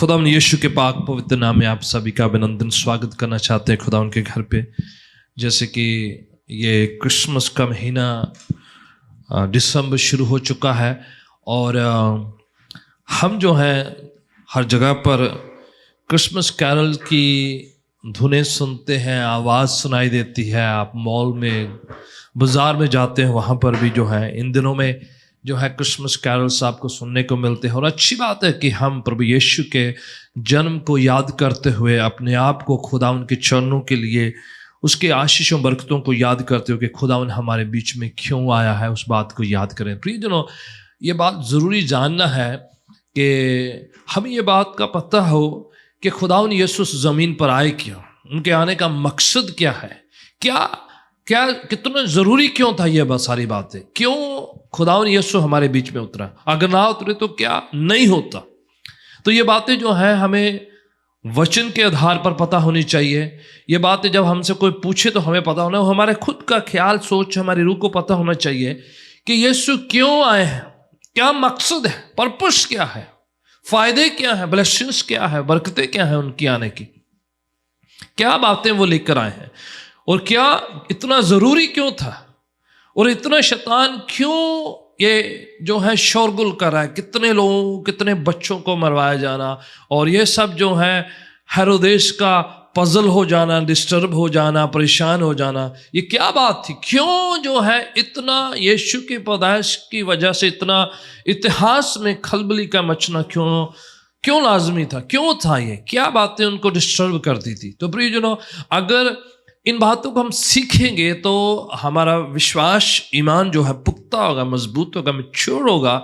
खुदावन यीशु के पाक पवित्र नाम में आप सभी का अभिनंदन स्वागत करना चाहते हैं खुदावन के घर पे। जैसे कि ये क्रिसमस का महीना दिसंबर शुरू हो चुका है और हम जो है हर जगह पर क्रिसमस कैरल की धुनें सुनते हैं, आवाज़ सुनाई देती है। आप मॉल में, बाज़ार में जाते हैं, वहाँ पर भी जो है इन दिनों में जो है क्रिसमस कैरल्स आपको सुनने को मिलते हैं। और अच्छी बात है कि हम प्रभु यीशु के जन्म को याद करते हुए अपने आप को खुदावन के चरणों के लिए, उसके आशीषों बरकतों को याद करते हुए कि खुदावन हमारे बीच में क्यों आया है, उस बात को याद करें। प्रियजनों, ये बात ज़रूरी जानना है कि हमें ये बात का पता हो कि खुदावन यीशु ज़मीन पर आए क्यों, उनके आने का मकसद क्या है, क्या कितना ज़रूरी क्यों था ये बस सारी बातें, क्यों खुदावन यीशु हमारे बीच में उतरा, अगर ना उतरे तो क्या नहीं होता। तो ये बातें जो हैं हमें वचन के आधार पर पता होनी चाहिए। ये बातें जब हमसे कोई पूछे तो हमें पता होना, हमारे खुद का ख्याल सोच हमारी रूह को पता होना चाहिए कि यीशु क्यों आए हैं, क्या मकसद है, पर्पस क्या है, फ़ायदे क्या है, ब्लेसिंग्स क्या है, बरकतें क्या है उनकी आने की, क्या बातें वो लेकर आए हैं और क्या इतना ज़रूरी क्यों था और इतना शैतान क्यों ये जो है शोरगुल कर रहा है, कितने लोगों, कितने बच्चों को मरवाया जाना और ये सब जो है हेरोदेस का पजल हो जाना, डिस्टर्ब हो जाना, परेशान हो जाना, ये क्या बात थी, क्यों जो है इतना यीशु की पैदाइश की वजह से इतना इतिहास में खलबली का मचना क्यों लाजमी था, क्यों था, ये क्या बातें उनको डिस्टर्ब करती थी। तो प्रियजनों, अगर इन बातों को हम सीखेंगे तो हमारा विश्वास, ईमान जो है पुख्ता होगा, मजबूत होगा, मैच्योर होगा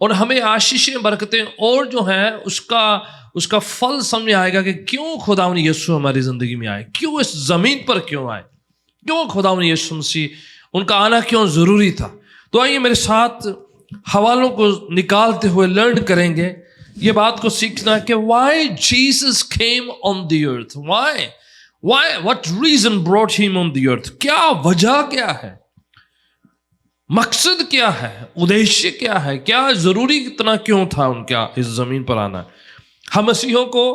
और हमें आशीषें, बरकतें और जो है उसका फल समझ आएगा कि क्यों खुदावन यीशु हमारी ज़िंदगी में आए, क्यों इस ज़मीन पर क्यों आए, क्यों खुदावन यीशु मसीह, उनका आना क्यों ज़रूरी था। तो आइए मेरे साथ हवालों को निकालते हुए लर्न करेंगे, ये बात को सीखना कि why Jesus came on the earth, what reason brought him on the earth, क्या वजह क्या है, मकसद क्या है, उद्देश्य क्या है, क्या जरूरी इतना क्यों था उनका इस जमीन पर आना। हम मसीहों को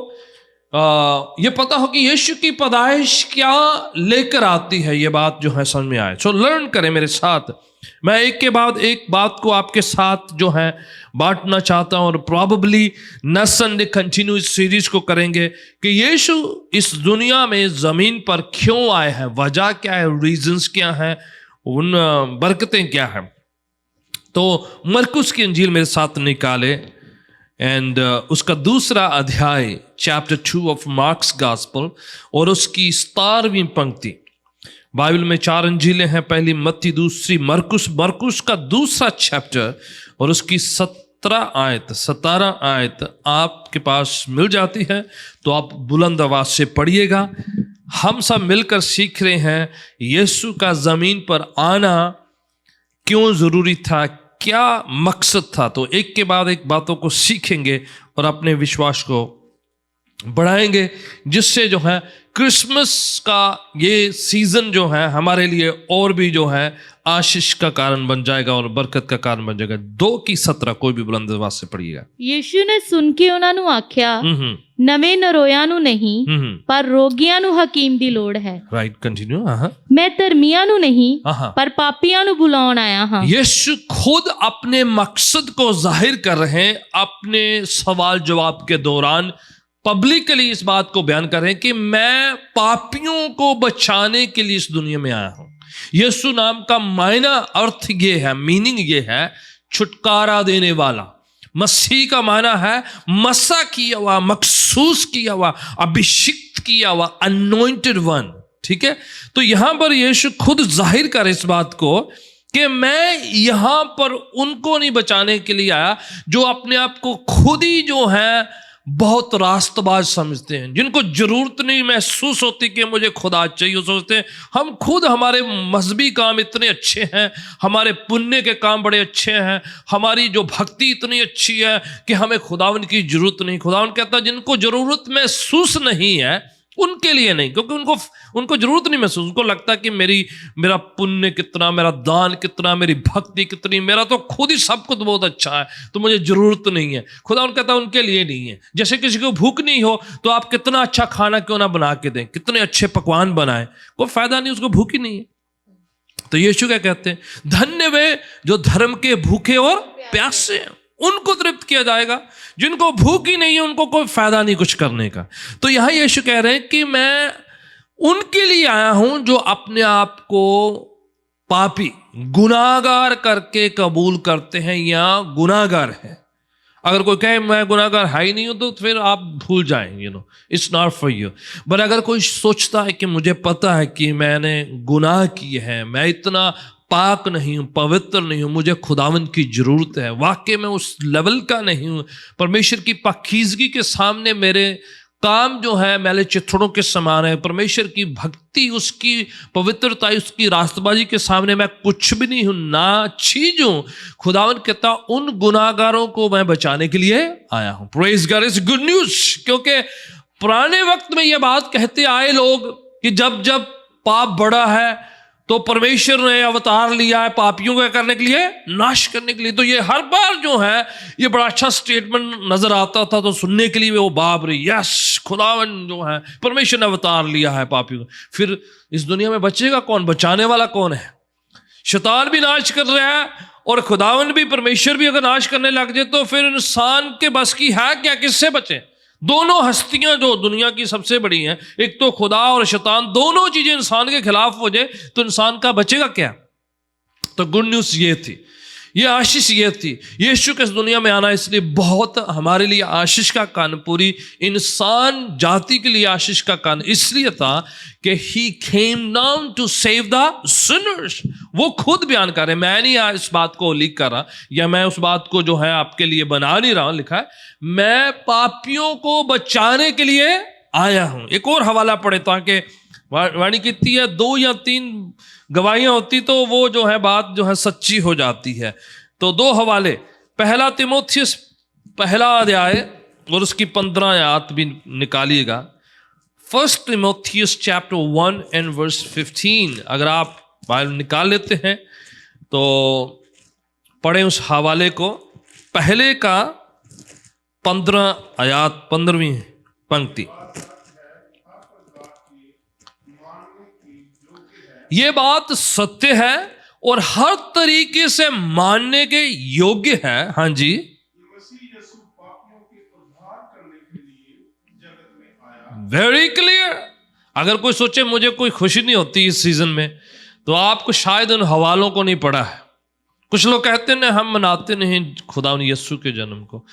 ये पता हो कि यीशु की पैदाइश क्या लेकर आती है, ये बात जो है समझ में आए। सो लर्न करें मेरे साथ। मैं एक के बाद एक बात को आपके साथ जो है बांटना चाहता हूं और प्रॉबली नेक्स्ट संडे कंटिन्यू इस सीरीज को करेंगे कि यीशु इस दुनिया में ज़मीन पर क्यों आए हैं, वजह क्या है, रीजंस क्या है, उन बरकतें क्या है। तो मरकुस की इंजील मेरे साथ निकाले एंड उसका दूसरा अध्याय चैप्टर 2 ऑफ मार्क्स गॉस्पेल और उसकी 17वीं पंक्ति। बाइबल में 4 अंजीलें हैं, पहली मत्ती, दूसरी मरकुस का दूसरा चैप्टर और उसकी 17 आयत आपके पास मिल जाती है तो आप बुलंद आवाज से पढ़िएगा। हम सब मिलकर सीख रहे हैं यीशु का जमीन पर आना क्यों जरूरी था, क्या मकसद था। तो एक के बाद एक बातों को सीखेंगे और अपने विश्वास को बढ़ाएंगे, जिससे जो है क्रिसमस का ये सीजन जो है हमारे लिए और भी जो है आशीष का कारण बन जाएगा और बरकत का कारण बन जाएगा। 2:17 कोई भी बुलंद आवाज से पढ़िएगा। यीशु ने सुन के ਉਹਨਾਂ ਨੂੰ ਆਖਿਆ, ਨਵੇਂ ਨਰੋਇਆਂ ਨੂੰ ਨਹੀਂ ਪਰ ਰੋਗੀਆਂ ਨੂੰ ਹਕੀਮ ਦੀ ਲੋੜ ਹੈ। Right, continue. मैं ਧਰਮੀਆਂ ਨੂੰ नहीं पर ਪਾਪੀਆਂ ਨੂੰ ਬੁਲਾਉਣ ਆਇਆ ਹਾਂ। यीशु खुद अपने मकसद को जाहिर कर रहे हैं, अपने सवाल जवाब के दौरान पब्लिकली इस बात को बयान कर रहे हैं कि मैं पापियों को बचाने के लिए इस दुनिया में आया हूं। यीशु नाम का मायना, अर्थ ये है, मीनिंग ये है छुटकारा देने वाला। मसीह का माना है मसा किया हुआ, मखसूस किया हुआ, अभिषिक्त किया हुआ, अनॉइंटेड वन। ठीक है, तो यहां पर यीशु खुद जाहिर कर इस बात को कि मैं यहां पर उनको नहीं बचाने के लिए आया जो अपने आप को खुद ही जो है बहुत रास्तबाज समझते हैं, जिनको जरूरत नहीं महसूस होती कि मुझे खुदा चाहिए। सोचते हैं हम खुद, हमारे मजहबी काम इतने अच्छे हैं, हमारे पुण्य के काम बड़े अच्छे हैं, हमारी जो भक्ति इतनी अच्छी है कि हमें खुदावन की जरूरत नहीं। खुदावन कहता है जिनको जरूरत महसूस नहीं है उनके लिए नहीं, क्योंकि उनको जरूरत नहीं महसूस, उनको लगता कि मेरा पुण्य कितना, मेरा दान कितना, मेरी भक्ति कितनी, मेरा तो खुद ही सब कुछ बहुत अच्छा है, तो मुझे जरूरत नहीं है। खुदा कहता है उनके लिए नहीं है। जैसे किसी को भूख नहीं हो तो आप कितना अच्छा खाना क्यों ना बना के दें, कितने अच्छे पकवान बनाएं, कोई फायदा नहीं, उसको भूख ही नहीं है। तो यीशु क्या कहते हैं, धन्य वे जो धर्म के भूखे और प्यासे हैं, उनको तृप्त किया जाएगा। जिनको भूख ही नहीं है उनको कोई फायदा नहीं कुछ करने का। तो यहां यीशु कह रहे हैं कि मैं उनके लिए आया हूं जो अपने आप को पापी, गुनाहगार करके कबूल करते हैं या गुनाहगार है। अगर कोई कहे मैं गुनाहगार है ही नहीं हूं तो फिर आप भूल जाएं, it's not for you. But अगर कोई सोचता है कि मुझे पता है कि मैंने गुनाह किए हैं, मैं इतना पाक नहीं हूं, पवित्र नहीं हूं, मुझे खुदावंद की जरूरत है, वाकई में उस लेवल का नहीं हूं, परमेश्वर की पाकीज़गी के सामने मेरे काम जो है मैले चिथड़ों के समान है, परमेश्वर की भक्ति, उसकी पवित्रता, उसकी रास्तबाजी के सामने मैं कुछ भी नहीं हूं, ना चीज हूं। खुदावंद कहता उन गुनाहगारों को मैं बचाने के लिए आया हूं। Praise God, is good news. क्योंकि पुराने वक्त में यह बात कहते आए लोग कि जब जब पाप बड़ा है तो परमेश्वर ने अवतार लिया है पापियों को करने के लिए, नाश करने के लिए। तो ये हर बार जो है ये बड़ा अच्छा स्टेटमेंट नजर आता था, तो सुनने के लिए वो बाप रे, यस खुदावन जो है परमेश्वर ने अवतार लिया है पापियों को। फिर इस दुनिया में बचेगा कौन, बचाने वाला कौन है? शैतान भी नाश कर रहा है और खुदावन भी, परमेश्वर भी अगर नाश करने लग जाए तो फिर इंसान के बस की है क्या, किससे बचे? दोनों हस्तियां जो दुनिया की सबसे बड़ी हैं, एक तो खुदा और शैतान, दोनों चीजें इंसान के खिलाफ हो जाए तो इंसान का बचेगा क्या? तो गुड न्यूज़ ये थी, ये आशीष ये थी, यीशु के इस दुनिया में आना इसलिए बहुत हमारे लिए आशीष का कारण, पूरी इंसान जाति के लिए आशीष का कारण इसलिए था कि he came down to save the sinners. वो खुद बयान कर रहे, मैं नहीं इस बात को लीक कर रहा या मैं उस बात को जो है आपके लिए बना नहीं रहा हूं, लिखा है मैं पापियों को बचाने के लिए आया हूं। एक और हवाला पढ़े ताकि वाणी कितनी है, 2 या 3 गवाहियां होती तो वो जो है बात जो है सच्ची हो जाती है। तो 2 हवाले, पहला तीमुथियुस 1 अध्याय और उसकी 15 आयत भी निकालिएगा। 1 तीमुथियुस चैप्टर 1 एंड वर्स 15। अगर आप बाइबल निकाल लेते हैं तो पढ़ें उस हवाले को। पहले का 15 आयत 15वीं पंक्ति, ये बात सत्य है और हर तरीके से मानने के योग्य है। हाँ जी, वेरी क्लियर। अगर कोई सोचे मुझे कोई खुशी नहीं होती इस सीजन में, तो आपको शायद उन हवालों को नहीं पढ़ा है। कुछ लोग कहते हैं हम मनाते नहीं खुदा यीशु के जन्म को।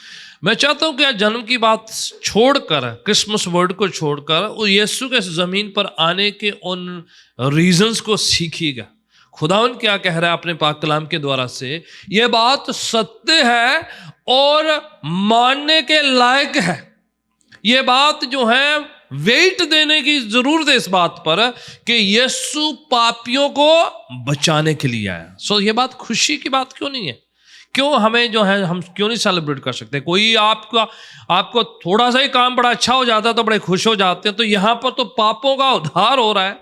मैं चाहता हूं कि आज जन्म की बात छोड़कर, क्रिसमस वर्ड को छोड़कर, वो यीशु के जमीन पर आने के उन रीजंस को सीखिएगा। खुदावन क्या कह रहा है अपने पाक कलाम के द्वारा से, यह बात सत्य है और मानने के लायक है। यह बात जो है वेट देने की जरूरत है इस बात पर कि यीशु पापियों को बचाने के लिए आया। सो ये बात खुशी की बात क्यों नहीं है? क्यों हमें जो है हम क्यों नहीं सेलिब्रेट कर सकते? कोई आपको थोड़ा सा ही काम बड़ा अच्छा हो जाता है तो बड़े खुश हो जाते हैं। तो यहां पर तो पापों का उद्धार हो रहा है।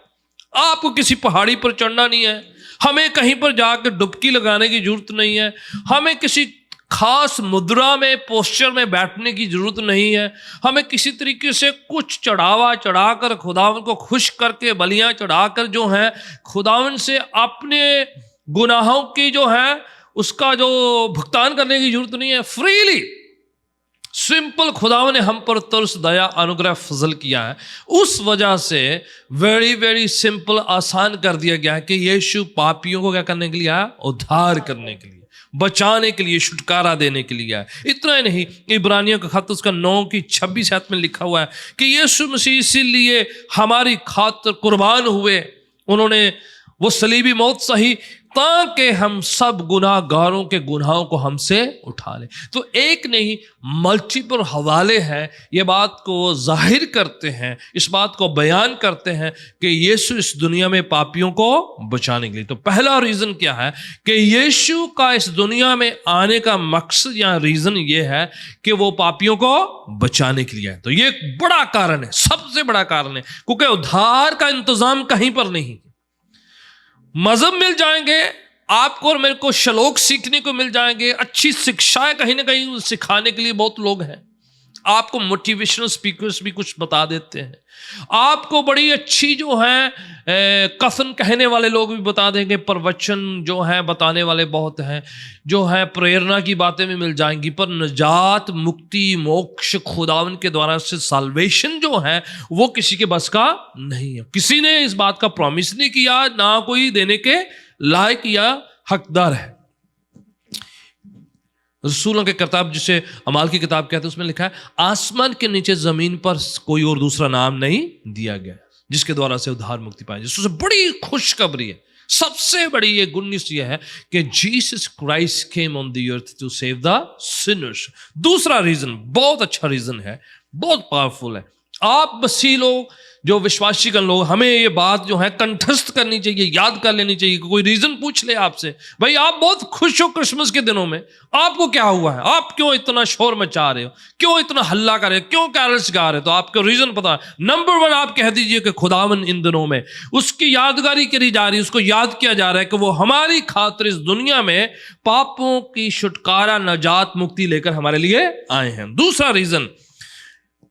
आपको किसी पहाड़ी पर चढ़ना नहीं है, हमें कहीं पर जाकर डुबकी लगाने की जरूरत नहीं है, हमें किसी खास मुद्रा में, पोस्चर में बैठने की जरूरत नहीं है, हमें किसी तरीके से कुछ चढ़ावा चढ़ाकर खुदावन को खुश करके, बलियां चढ़ाकर जो है खुदावन से अपने गुनाहों की जो है उसका जो भुगतान करने की जरूरत नहीं है। फ्रीली सिंपल खुदावन ने हम पर तरस, दया, अनुग्रह, फजल किया है। उस वजह से वेरी वेरी सिंपल, आसान कर दिया गया है कि यीशु पापियों को क्या करने के लिए आया? उद्धार करने के लिए, बचाने के लिए, छुटकारा देने के लिए है। इतना ही नहीं, इब्रानियों का खत उसका 9:26 में लिखा हुआ है कि यीशु मसीह इसीलिए हमारी खातिर कुर्बान हुए, उन्होंने वो सलीबी मौत सही ताकि हम सब गुनाहगारों के गुनाहों को हमसे उठा ले। तो एक नहीं मल्टीपल हवाले हैं, ये बात को जाहिर करते हैं, इस बात को बयान करते हैं कि यीशु इस दुनिया में पापियों को बचाने के लिए। तो पहला रीजन क्या है कि यीशु का इस दुनिया में आने का मकसद या रीजन ये है कि वो पापियों को बचाने के लिए है। तो ये एक बड़ा कारण है, सबसे बड़ा कारण है, क्योंकि उद्धार का इंतजाम कहीं पर नहीं। मजहब मिल जाएंगे आपको और मेरे को, श्लोक सीखने को मिल जाएंगे, अच्छी शिक्षाएं कहीं ना कहीं सिखाने के लिए बहुत लोग हैं, आपको मोटिवेशनल स्पीकर्स भी कुछ बता देते हैं, आपको बड़ी अच्छी जो है कथन कहने वाले लोग भी बता देंगे, प्रवचन जो है बताने वाले बहुत हैं, जो है प्रेरणा की बातें भी मिल जाएंगी, पर निजात, मुक्ति, मोक्ष खुदावन के द्वारा से साल्वेशन जो है वो किसी के बस का नहीं है। किसी ने इस बात का प्रॉमिस नहीं किया, ना कोई देने के लायक या हकदार है। रसूलों के किताब जिसे अमाल की किताब कहते हैं उसमें लिखा है आसमान के नीचे जमीन पर कोई और दूसरा नाम नहीं दिया गया जिसके द्वारा से उद्धार मुक्ति पाए। जिससे बड़ी खुशखबरी है, सबसे बड़ी ये गुड न्यूज़ ये है कि Jesus Christ came on the earth to save the sinners. दूसरा रीजन बहुत अच्छा रीजन है, बहुत पावरफुल है। आप मसीह लोग जो विश्वासी गण लोग, हमें ये बात जो है कंठस्थ करनी चाहिए, याद कर लेनी चाहिए। कोई रीजन पूछ ले आपसे, भाई आप बहुत खुश हो क्रिसमस के दिनों में, आपको क्या हुआ है, आप क्यों इतना शोर मचा रहे हो, क्यों इतना हल्ला कर रहे हो, क्यों कैरल्स गा रहे हो, तो आपको रीजन पता है। नंबर 1 आप कह दीजिए कि खुदावन इन दिनों में उसकी यादगारी करी जा रही है, उसको याद किया जा रहा है कि वो हमारी खातिर इस दुनिया में पापों की छुटकारा, नजात, मुक्ति लेकर हमारे लिए आए हैं। दूसरा रीजन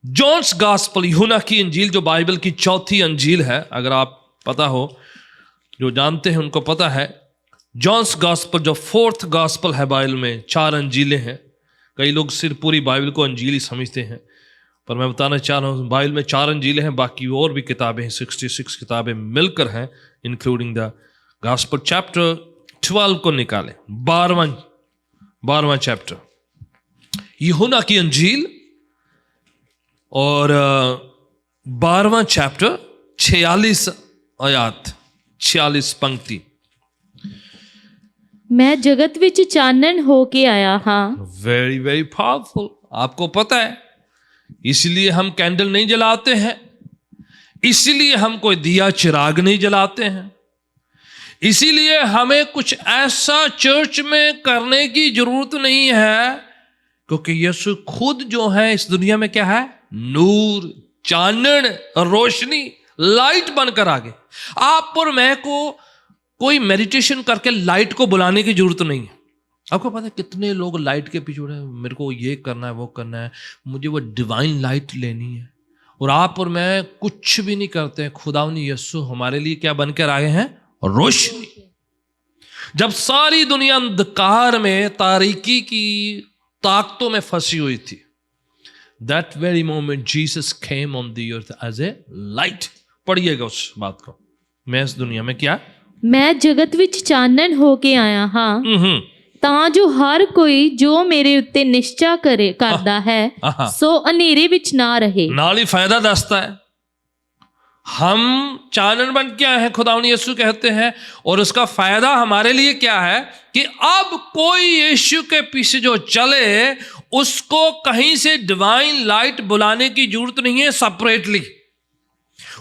जॉन्स गॉस्पेल, यूहन्ना की इंजील जो बाइबल की चौथी अंजील है, अगर आप पता हो, जो जानते हैं उनको पता है, जॉन्स गॉस्पेल जो 4th गॉस्पेल है बाइबल में, 4 अंजीलें हैं। कई लोग सिर्फ पूरी बाइबल को अंजील ही समझते हैं, पर मैं बताना चाह रहा हूँ बाइबल में 4 अंजीलें हैं, बाकी और भी किताबें हैं, 66 किताबें मिलकर हैं, इंक्लूडिंग द गॉस्पेल। चैप्टर 12 को निकालें, 12वां चैप्टर यूहन्ना की अंजील और 12वां चैप्टर 46 आयत, 46 पंक्ति। मैं जगत विच चानन होके आया हाँ। Very very powerful. आपको पता है इसलिए हम कैंडल नहीं जलाते हैं, इसीलिए हम कोई दिया चिराग नहीं जलाते हैं, इसीलिए हमें कुछ ऐसा चर्च में करने की जरूरत नहीं है, क्योंकि यीशु खुद जो है इस दुनिया में क्या है, नूर, चानन, रोशनी, लाइट बनकर आ गए। आप और मैं को कोई मेडिटेशन करके लाइट को बुलाने की जरूरत नहीं है। आपको पता है कितने लोग लाइट के पीछे उड़े, मेरे को ये करना है, वो करना है, मुझे वो डिवाइन लाइट लेनी है, और आप और मैं कुछ भी नहीं करते। खुदावंद यीशु हमारे लिए क्या बनकर आए हैं, रोशनी। जब सारी दुनिया अंधकार में, तारीकी की ताकतों में फंसी हुई थी, that very moment Jesus came on the earth as a light। पढ़िएगा उस बात को। मैं इस दुनिया में क्या, मैं जगत विच चानन होके आया हाँ, ਤਾਂ ਜੋ ਹਰ ਕੋਈ ਜੋ ਮੇਰੇ ਉੱਤੇ ਨਿਸ਼ਚਾ ਕਰਦਾ ਹੈ ਸੋ ਹਨੇਰੇ ਵਿੱਚ ਨਾ ਰਹੇ। नाल ही फायदा दसता है, हम चानन बन के आए हैं, खुदावंद यीशु कहते हैं, और उसका फायदा हमारे लिए क्या है कि अब कोई यीशु के पीछे जो चले उसको कहीं से डिवाइन लाइट बुलाने की जरूरत नहीं है सेपरेटली।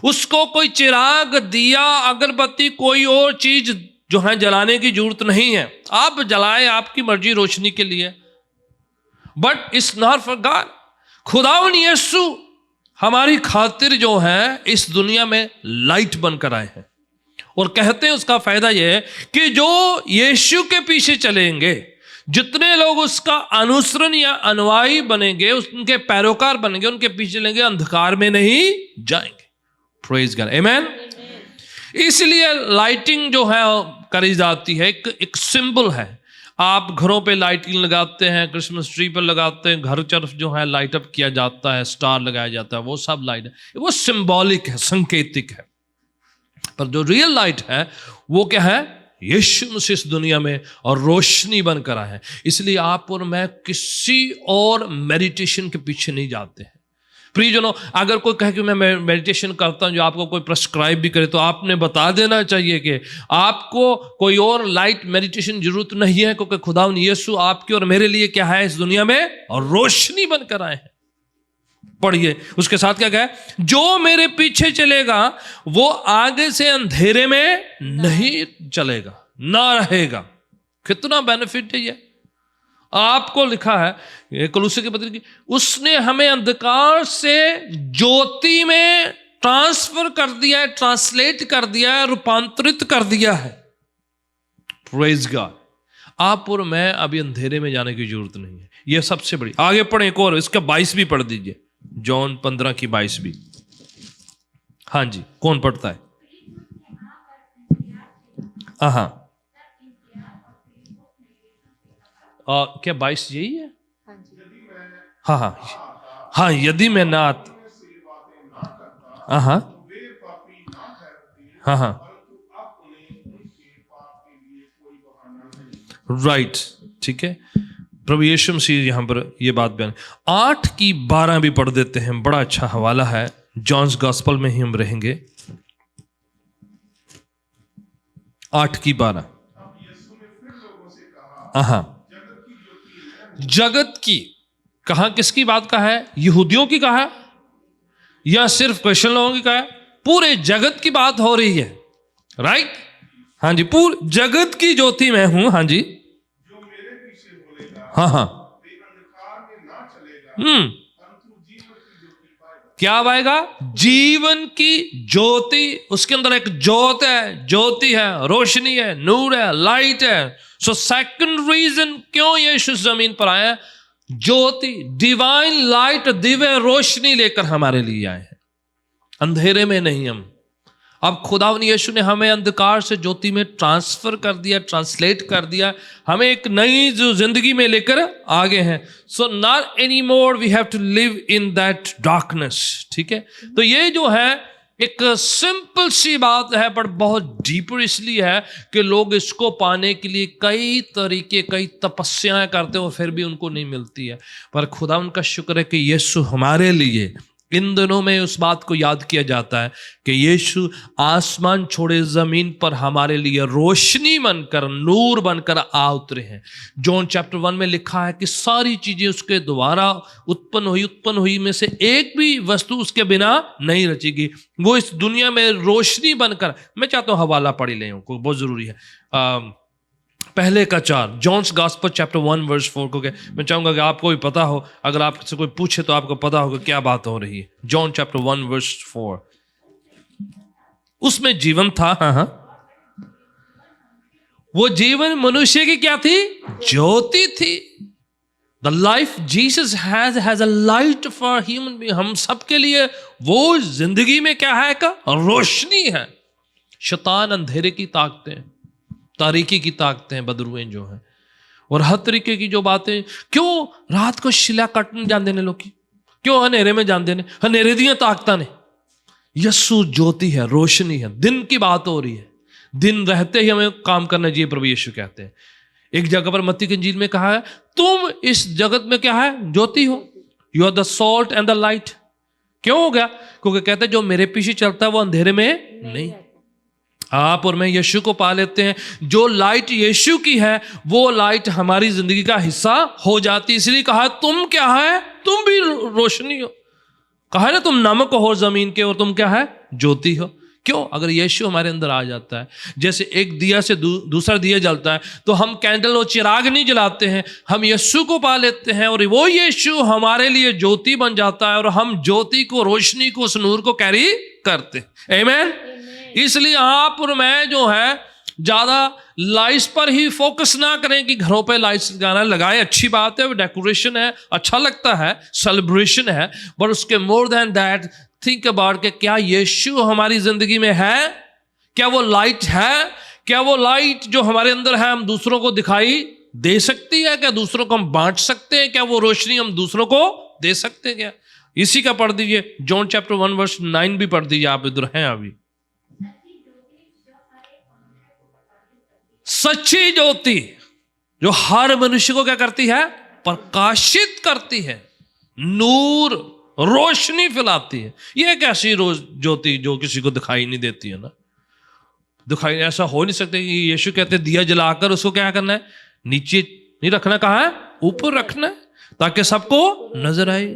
उसको कोई चिराग, दिया, अगरबत्ती, कोई और चीज जो है जलाने की जरूरत नहीं है। आप जलाएं आपकी मर्जी रोशनी के लिए, but it's not for God. खुदावंद यीशु हमारी खातिर जो है इस दुनिया में लाइट बनकर आए हैं, और कहते हैं उसका फायदा यह है कि जो यीशु के पीछे चलेंगे, जितने लोग उसका अनुसरण या अनुयायी बनेंगे, उनके पैरोकार बनेंगे, उनके पीछे चलेंगे, अंधकार में नहीं जाएंगे। प्रेज गॉड, आमेन। इसलिए लाइटिंग जो है करी जाती है, एक सिंबल है। आप घरों पे लाइटिंग लगाते हैं, क्रिसमस ट्री पर लगाते हैं, घर तरफ जो है लाइट अप किया जाता है, स्टार लगाया जाता है, वो सब लाइट है, वो सिंबॉलिक है, संकेतिक है। पर जो रियल लाइट है वो क्या है, यीशु मसीह इस दुनिया में और रोशनी बनकर आए हैं। इसलिए आप और मैं किसी और मेडिटेशन के पीछे नहीं जाते हैं। प्रियजनों, अगर कोई कहे कि मैं मेडिटेशन करता हूं, जो आपको कोई प्रेस्क्राइब भी करे, तो आपने बता देना चाहिए कि आपको कोई और लाइट मेडिटेशन जरूरत नहीं है, क्योंकि खुदावंद यीशु आपके और मेरे लिए क्या है इस दुनिया में, और रोशनी बनकर आए हैं। पढ़िए उसके साथ क्या कहा, जो मेरे पीछे चलेगा वो आगे से अंधेरे में नहीं चलेगा, ना रहेगा। कितना बेनिफिट है ये। आपको लिखा है कुलुस्सी के पत्र की, उसने हमें अंधकार से ज्योति में ट्रांसफर कर दिया है, ट्रांसलेट कर दिया है, रूपांतरित कर दिया है। Praise God. आप और मैं अभी अंधेरे में जाने की जरूरत नहीं है। यह सबसे बड़ी। आगे पढ़े एक और, इसका 22 भी पढ़ दीजिए, जॉन 15 की 22 भी। हाँ जी, कौन पढ़ता है? हाँ, क्या 22 यही है? हाँ हाँ हाँ, यदि मैं ना हाँ हाँ हाँ राइट, ठीक है। प्रभु यीशु मसीह यहां पर यह बात बयान 8 की 12 भी पढ़ देते हैं। बड़ा अच्छा हवाला है, जॉन्स गॉस्पल में ही हम रहेंगे। 8 की 12। हाँ, जगत की कहा, किसकी बात का है? यहूदियों की कहा या सिर्फ क्रिश्चियन लोगों की कहा? पूरे जगत की बात हो रही है, राइट? हाँ जी, पूरे जगत की ज्योति मैं हूं। हाँ जी, जो मेरे पीछे बोलेगा, हाँ हाँ, अंधकार में ना चलेगा, क्या पाएगा? जीवन की ज्योति। उसके अंदर एक ज्योत है, ज्योति है, रोशनी है, नूर है, लाइट है। सो सेकंड रीजन क्यों यीशु जमीन पर आया, ज्योति, डिवाइन लाइट, दिव्य रोशनी लेकर हमारे लिए आए हैं। अंधेरे में नहीं हम। अब खुदावंद यीशु ने हमें अंधकार से ज्योति में ट्रांसफर कर दिया, ट्रांसलेट कर दिया, हमें एक नई जो जिंदगी में लेकर आगे हैं। So not any more we have to live in that darkness. ठीक है, तो ये जो है एक सिंपल सी बात है, पर बहुत डीपर इसलिए है कि लोग इसको पाने के लिए कई तरीके, कई तपस्याएं करते हो, फिर भी उनको नहीं मिलती है। पर खुदा उनका शुक्र है कि यीशु हमारे लिए इन दिनों में उस बात को याद किया जाता है कि यीशु आसमान छोड़े जमीन पर हमारे लिए रोशनी बनकर, नूर बनकर आ उतरे हैं। जॉन चैप्टर 1 में लिखा है कि सारी चीजें उसके द्वारा उत्पन्न हुई में से एक भी वस्तु उसके बिना नहीं रचेगी। वो इस दुनिया में रोशनी बनकर, मैं चाहता हूं हवाला पढ़ लें, बहुत जरूरी है। पहले का 4, जॉन्स गॉस्पेल चैप्टर 1 वर्स 4 को मैं चाहूंगा कि आपको भी पता हो, अगर आपसे कोई पूछे तो आपको पता होगा क्या बात हो रही है। जॉन चैप्टर 1 वर्स 4, उसमें जीवन था। हाँ, वो जीवन मनुष्य की क्या थी? ज्योति थी। The life Jesus has a light for human being. हम सबके लिए वो जिंदगी में क्या है का? रोशनी है। शैतान अंधेरे की ताकतें, तारीकी की ताकतें, बदरुएं जो हैं, और हर तरीके की जो बातें, क्यों रात को शिला कटन जाते ने लोग, क्यों हनेरे में जाते ने, हनेरे दियां ताकतां ने। यस्सु ज्योति है, रोशनी है। दिन की बात हो रही है, दिन रहते ही हमें काम करना चाहिए, प्रभु यीशु कहते हैं। एक जगह पर मत्ती की इंजील में कहा है, तुम इस जगत में क्या है? ज्योति हो। You are the salt and the light. क्यों हो गया? क्योंकि कहते हैं जो मेरे पीछे चलता है वो अंधेरे में नहीं। आप और मैं यीशु को पा लेते हैं, जो लाइट यीशु की है वो लाइट हमारी जिंदगी का हिस्सा हो जाती। इसलिए कहा तुम क्या है? तुम भी रोशनी हो। कहा ना तुम नमक हो जमीन के, और तुम क्या है? ज्योति हो। क्यों? अगर यीशु हमारे अंदर आ जाता है, जैसे एक दिया से दूसरा दिया जलता है, तो हम कैंडल और चिराग नहीं जलाते हैं, हम यीशु को पा लेते हैं, और वो यीशु हमारे लिए ज्योति बन जाता है, और हम ज्योति को, रोशनी को, उस नूर को कैरी करते हैं। आमीन। इसलिए आप और मैं जो है ज्यादा लाइट्स पर ही फोकस ना करें कि घरों पे लाइट्स लगाए, अच्छी बात है, डेकोरेशन है, अच्छा लगता है, सेलिब्रेशन है, पर उसके मोर देन दैट थिंक अबाउट कि क्या यीशु हमारी जिंदगी में है? क्या वो लाइट है? क्या वो लाइट जो हमारे अंदर है हम दूसरों को दिखाई दे सकती है? क्या दूसरों को हम बांट सकते हैं? क्या वो रोशनी हम दूसरों को दे सकते हैं? क्या इसी का पढ़ दीजिए, जॉन चैप्टर 1 वर्स 9 भी पढ़ दीजिए, आप इधर हैं अभी। सच्ची ज्योति जो हर मनुष्य को क्या करती है? प्रकाशित करती है। नूर रोशनी फैलाती है। ये एक ऐसी रोज ज्योति जो किसी को दिखाई नहीं देती है ना, दिखाई, ऐसा हो नहीं सकता कि यीशु कहते दिया जलाकर उसको क्या करना है, नीचे नहीं रखना, कहाँ है, ऊपर रखना है, ताकि सबको नजर आए।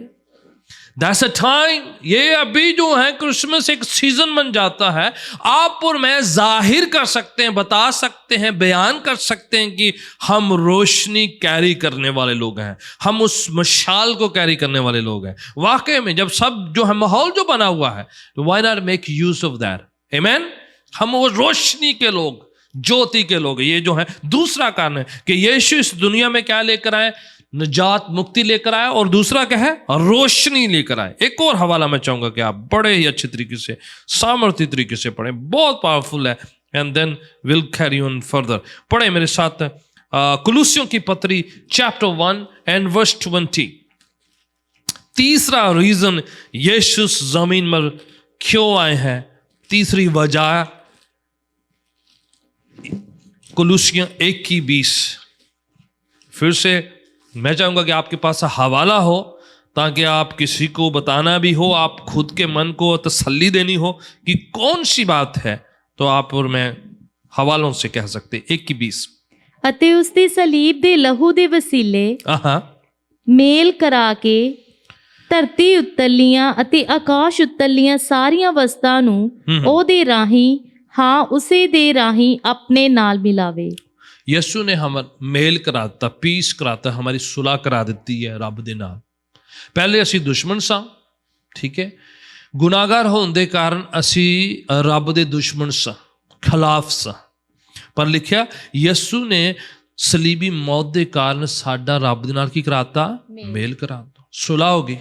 That's a time, ये अभी जो है क्रिसमस एक सीजन बन जाता है। आप और मैं जाहिर कर सकते हैं, बता सकते हैं, बयान कर सकते हैं कि हम रोशनी कैरी करने वाले लोग हैं, हम उस मशाल को कैरी करने वाले लोग हैं। वाकई में जब सब जो है माहौल जो बना हुआ है, तो why not make use of that, amen. हम वो रोशनी के लोग, ज्योति के लोग। ये जो है दूसरा कारण है कि यीशु इस दुनिया में क्या लेकर आए, निजात, मुक्ति लेकर आए, और दूसरा क्या है, रोशनी लेकर आए। एक और हवाला मैं चाहूंगा कि आप बड़े ही अच्छे तरीके से, सामर्थ्य तरीके से पढ़ें, बहुत पावरफुल है, and then will carry on further. पढ़े मेरे साथ कुलुसियों की पत्री चैप्टर 1 एंड वर्स 20। तीसरा रीजन यीशु जमीन पर क्यों आए हैं, तीसरी वजह कुलुसियों 1:20। फिर से मैं चाहूंगा कि आपके पास हवाला हो, ताकि आप किसी को बताना भी हो, आप खुद के मन को तसल्ली देनी हो कि कौन सी बात है, तो आप और मैं हवालों से कह सकते। 1:20 ਅਤੇ ਉਸ ਦੀ ਸਲੀਬ ਦੇ ਲਹੂ ਦੇ ਵਸੀਲੇ ਮੇਲ ਕਰਾ ਕੇ ਧਰਤੀ ਉੱਤਲੀਆਂ ਅਤੇ ਆਕਾਸ਼ ਉੱਤਲੀਆਂ ਸਾਰੀਆਂ ਵਸਤਾਂ ਨੂੰ ਉਹਦੇ ਰਾਹੀਂ, ਹਾਂ ਉਸੇ ਦੇ ਰਾਹੀਂ ਆਪਣੇ ਨਾਲ ਮਿਲਾਵੇ। ਯਿਸੂ ਨੇ ਹਮ ਮੇਲ ਕਰਾਤਾ, ਪੀਸ ਕਰਾਤਾ, ਹਮਾਰੀ ਸੁਲਾਹ ਕਰਾ ਦਿੱਤੀ ਹੈ ਰੱਬ ਦੇ ਨਾਲ। ਪਹਿਲੇ ਅਸੀਂ ਦੁਸ਼ਮਣ ਸਾਂ, ਠੀਕ ਹੈ, ਗੁਨਾਹਗਾਰ ਹੋਣ ਦੇ ਕਾਰਨ ਅਸੀਂ ਰੱਬ ਦੇ ਦੁਸ਼ਮਣ ਸਾਂ, ਖਿਲਾਫ ਸਾਂ। ਪਰ ਲਿਖਿਆ ਯਿਸੂ ਨੇ ਸਲੀਬੀ ਮੌਤ ਦੇ ਕਾਰਨ ਸਾਡਾ ਰੱਬ ਦੇ ਨਾਲ ਕੀ ਕਰਾਤਾ, ਮੇਲ ਕਰਾਤਾ, ਸੁਲਾਹ ਹੋ ਗਈ।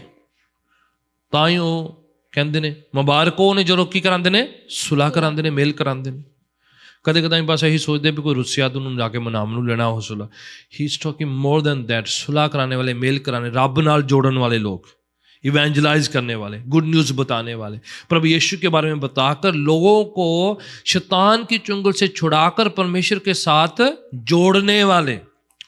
ਤਾਂ ਹੀ ਉਹ ਕਹਿੰਦੇ ਨੇ ਮੁਬਾਰਕ ਉਹ ਨੇ ਜਦੋਂ ਕੀ ਕਰਾਉਂਦੇ ਨੇ, ਸੁਲਾਹ ਕਰਾਉਂਦੇ ਨੇ, ਮੇਲ ਕਰਾਉਂਦੇ ਨੇ। ਕਦੇ ਕਦਾਈ ਬਸ ਇਹੀ ਸੋਚਦੇ ਵੀ ਕੋਈ ਰੁੱਸਿਆ ਤਾਂ ਉਹਨੂੰ ਜਾ ਕੇ ਮਨਾਮ ਨੂੰ ਲੈਣਾ ਉਹ ਸੁਲਾਹ। He is talking more than that, सुलह कराने वाले, मेल कराने, रब नाल जोड़न वाले लोग, इवेंजलाइज करने वाले, गुड न्यूज़ बताने वाले, प्रभु यीशु के बारे में बताकर लोगों को शैतान की चुंगल से छुड़ाकर परमेश्वर के साथ जोड़ने वाले,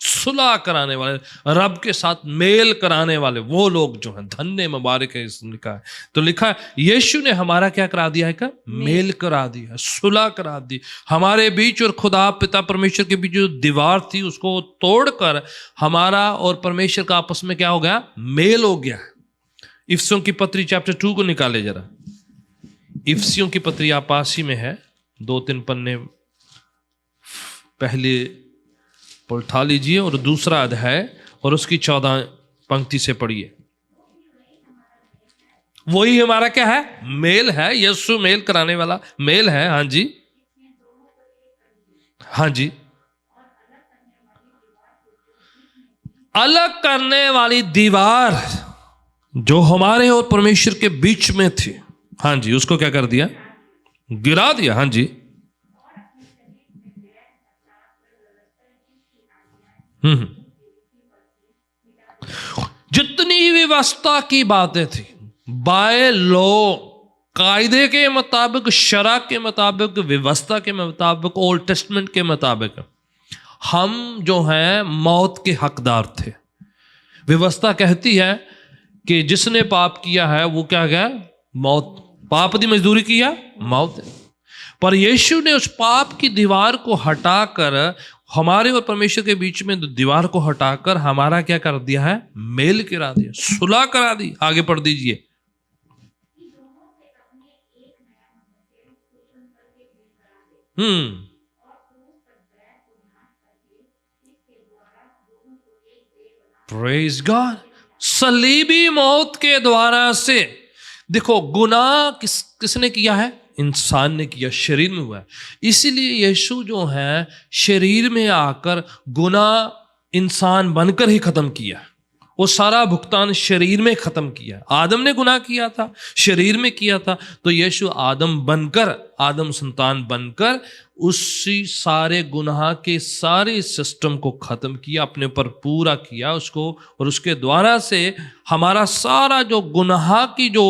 सुलह कराने वाले, रब के साथ मेल कराने वाले, वो लोग जो हैं धन्य मुबारक है। इसमें लिखा है, तो लिखा है यीशु ने हमारा क्या करा दिया है, क्या मेल करा दिया, सुलह करा दी हमारे बीच और खुदा पिता परमेश्वर के बीच जो दीवार थी उसको तोड़कर हमारा और परमेश्वर का आपस में क्या हो गया, मेल हो गया। इफिसियों की पत्री चैप्टर 2 को निकाले जरा। इफिसियों की पत्री आप पास ही में है, 2-3 पन्ने पहले उठा लीजिए और दूसरा अध्याय और उसकी 14 पंक्ति से पढ़िए। वही हमारा क्या है, मेल है। यीशु मेल कराने वाला मेल है। हाँ जी, हाँ जी, अलग करने वाली दीवार जो हमारे और परमेश्वर के बीच में थी, हाँ जी, उसको क्या कर दिया, गिरा दिया। हाँ जी, जितनी व्यवस्था की बातें थी, बाय लॉ, कायदे के मुताबिक, शरा के मुताबिक, व्यवस्था के मुताबिक, ओल्ड टेस्टमेंट के मुताबिक हम जो हैं मौत के हकदार थे। व्यवस्था कहती है कि जिसने पाप किया है वो क्या गया, मौत, पाप की मजदूरी किया मौत। पर यीशु ने उस पाप की दीवार को हटाकर, हमारे और परमेश्वर के बीच में दीवार को हटाकर हमारा क्या कर दिया है, मेल करा दिया, सुलह करा दी। आगे पढ़ दीजिए। Praise God. सलीबी मौत के द्वारा से, देखो गुनाह किसने किया है, इंसान ने किया, शरीर में हुआ है। इसीलिए यीशु जो है शरीर में आकर गुनाह इंसान बनकर ही खत्म किया। वो सारा भुगतान शरीर में खत्म किया। आदम ने गुनाह किया था, शरीर में किया था, तो यीशु आदम बनकर, आदम संतान बनकर उसी सारे गुनाह के सारे सिस्टम को खत्म किया, अपने ऊपर पूरा किया उसको, और उसके द्वारा से हमारा सारा जो गुनाह की जो